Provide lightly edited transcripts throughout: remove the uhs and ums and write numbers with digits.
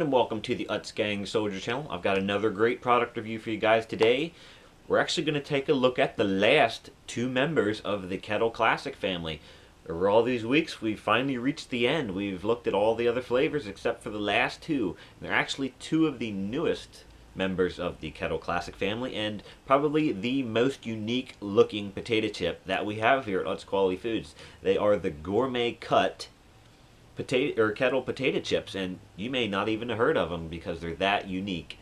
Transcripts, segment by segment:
And welcome to the Utz Gang Soldier channel. I've got another great product review for you guys today. We're actually going to take a look at the last two members of the Kettle Classic family. Over all these weeks, we've finally reached the end. We've looked at all the other flavors except for the last two. They're actually two of the newest members of the Kettle Classic family and probably the most unique looking potato chip that we have here at Utz Quality Foods. They are the Gourmet Cut potato or kettle potato chips, and you may not even have heard of them because they're that unique.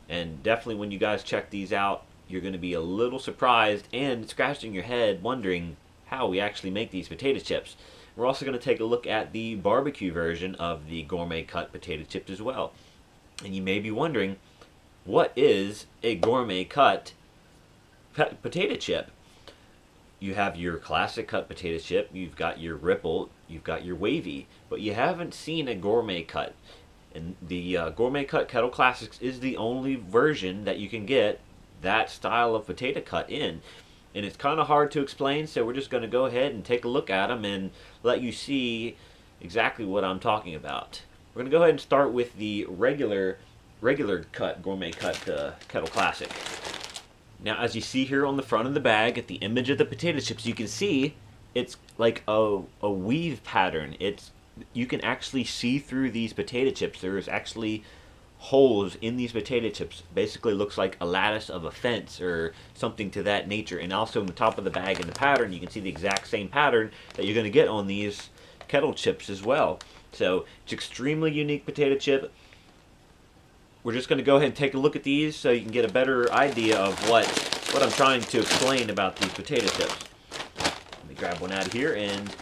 And definitely when you guys check these out, you're going to be a little surprised and scratching your head wondering how we actually make these potato chips. We're also going to take a look at the barbecue version of the Gourmet Cut potato chips as well. And you may be wondering, what is a Gourmet Cut potato chip? You have your classic cut potato chip, you've got your ripple, you've got your wavy, but you haven't seen a gourmet cut. And the Gourmet Cut Kettle Classics is the only version that you can get that style of potato cut in. And it's kind of hard to explain, so we're just going to go ahead and take a look at them and let you see exactly what I'm talking about. We're going to go ahead and start with the regular cut Gourmet Cut Kettle Classic. Now, as you see here on the front of the bag, at the image of the potato chips, you can see it's like a weave pattern. You can actually see through these potato chips. There's actually holes in these potato chips. Basically looks like a lattice of a fence or something to that nature. And also on the top of the bag in the pattern, you can see the exact same pattern that you're going to get on these kettle chips as well. So it's extremely unique potato chip. We're just going to go ahead and take a look at these so you can get a better idea of what I'm trying to explain about these potato chips. Let me grab one out of here, and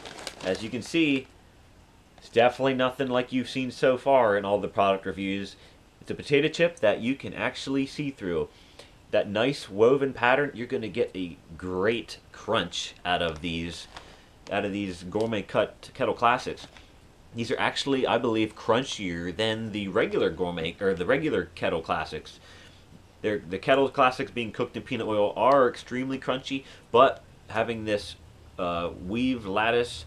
as you can see, it's definitely nothing like you've seen so far in all the product reviews. It's a potato chip that you can actually see through. That nice woven pattern, you're going to get a great crunch out of these Gourmet Cut Kettle Classics. These are actually, I believe, crunchier than the regular Gourmet, or the regular Kettle Classics. The Kettle Classics being cooked in peanut oil are extremely crunchy, but having this weave lattice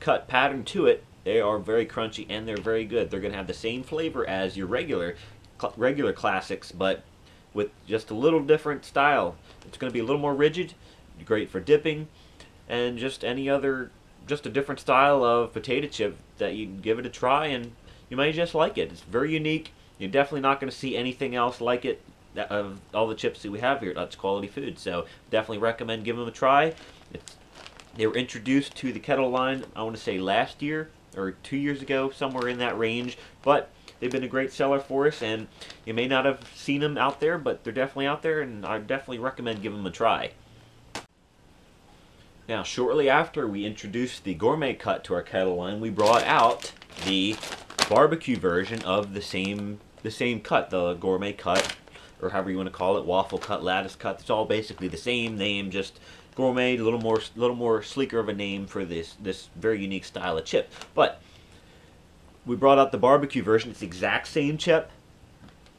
cut pattern to it, they are very crunchy and they're very good. They're going to have the same flavor as your regular Classics, but with just a little different style. It's going to be a little more rigid, great for dipping, and just a different style of potato chip that you can give it a try and you may just like it. It's very unique. You're definitely not going to see anything else like it of all the chips that we have here at Utz Quality Foods. So definitely recommend giving them a try. They were introduced to the Kettle line, I want to say last year or 2 years ago, somewhere in that range. But they've been a great seller for us, and you may not have seen them out there, but they're definitely out there, and I definitely recommend giving them a try. Now, shortly after we introduced the Gourmet Cut to our kettle line, we brought out the barbecue version of the same cut, the Gourmet Cut, or however you want to call it, waffle cut, lattice cut. It's all basically the same name, just gourmet, a little more sleeker of a name for this very unique style of chip. But we brought out the barbecue version. It's the exact same chip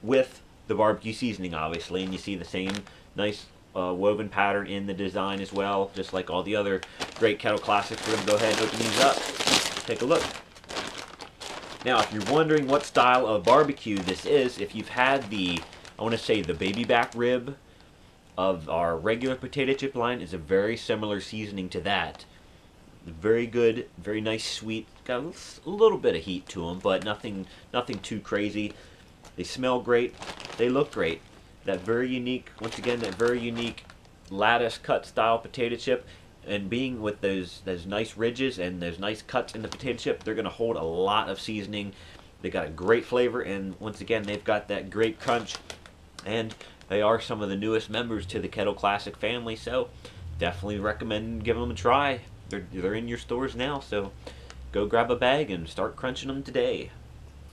with the barbecue seasoning, obviously, and you see the same nice woven pattern in the design as well, just like all the other great Kettle Classics. We're going to go ahead and open these up, take a look. Now, if you're wondering what style of barbecue this is, if you've had I want to say the baby back rib of our regular potato chip line, is a very similar seasoning to that. Very good, very nice, sweet, got a little bit of heat to them, but nothing too crazy. They smell great, they look great. That very unique, once again, that very unique lattice cut style potato chip, and being with those nice ridges and those nice cuts in the potato chip, they're going to hold a lot of seasoning. They got a great flavor, and once again, they've got that great crunch, and they are some of the newest members to the Kettle Classic family, so definitely recommend giving them a try. They're in your stores now, so go grab a bag and start crunching them today.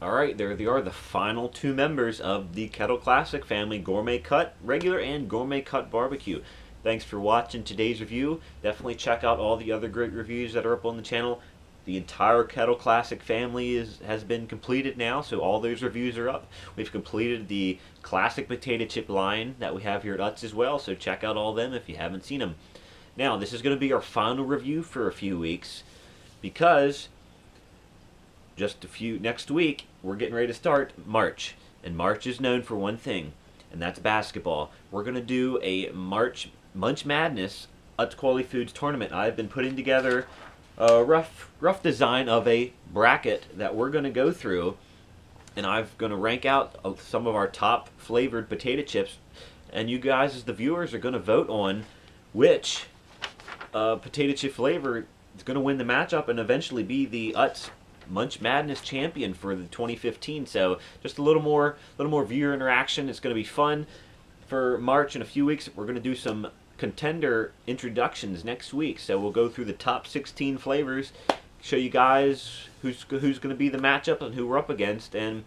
Alright, there they are, the final two members of the Kettle Classic family, Gourmet Cut Regular and Gourmet Cut Barbecue. Thanks for watching today's review. Definitely check out all the other great reviews that are up on the channel. The entire Kettle Classic family has been completed now, so all those reviews are up. We've completed the classic potato chip line that we have here at Utz as well, so check out all of them if you haven't seen them. Now, this is going to be our final review for a few weeks, because next week we're getting ready to start March. And March is known for one thing, and that's basketball. We're going to do a March Munch Madness Utz Quality Foods tournament. I've been putting together a rough design of a bracket that we're going to go through, and I'm going to rank out some of our top flavored potato chips, and you guys as the viewers are going to vote on which potato chip flavor is going to win the matchup and eventually be the Utz Munch Madness champion for the 2015. So just a little more viewer interaction. It's going to be fun. For March, in a few weeks, we're going to do some contender introductions next week. So we'll go through the top 16 flavors, show you guys who's going to be the matchup and who we're up against, and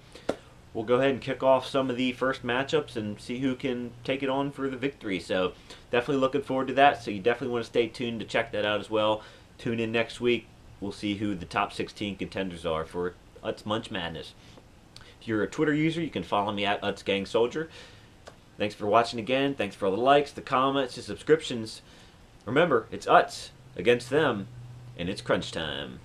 we'll go ahead and kick off some of the first matchups and see who can take it on for the victory. So definitely looking forward to that. So you definitely want to stay tuned to check that out as well. Tune in next week. We'll see who the top 16 contenders are for Utz Munch Madness. If you're a Twitter user, you can follow me at UtzGangSoldier. Thanks for watching again. Thanks for all the likes, the comments, the subscriptions. Remember, it's Utz against them, and it's crunch time.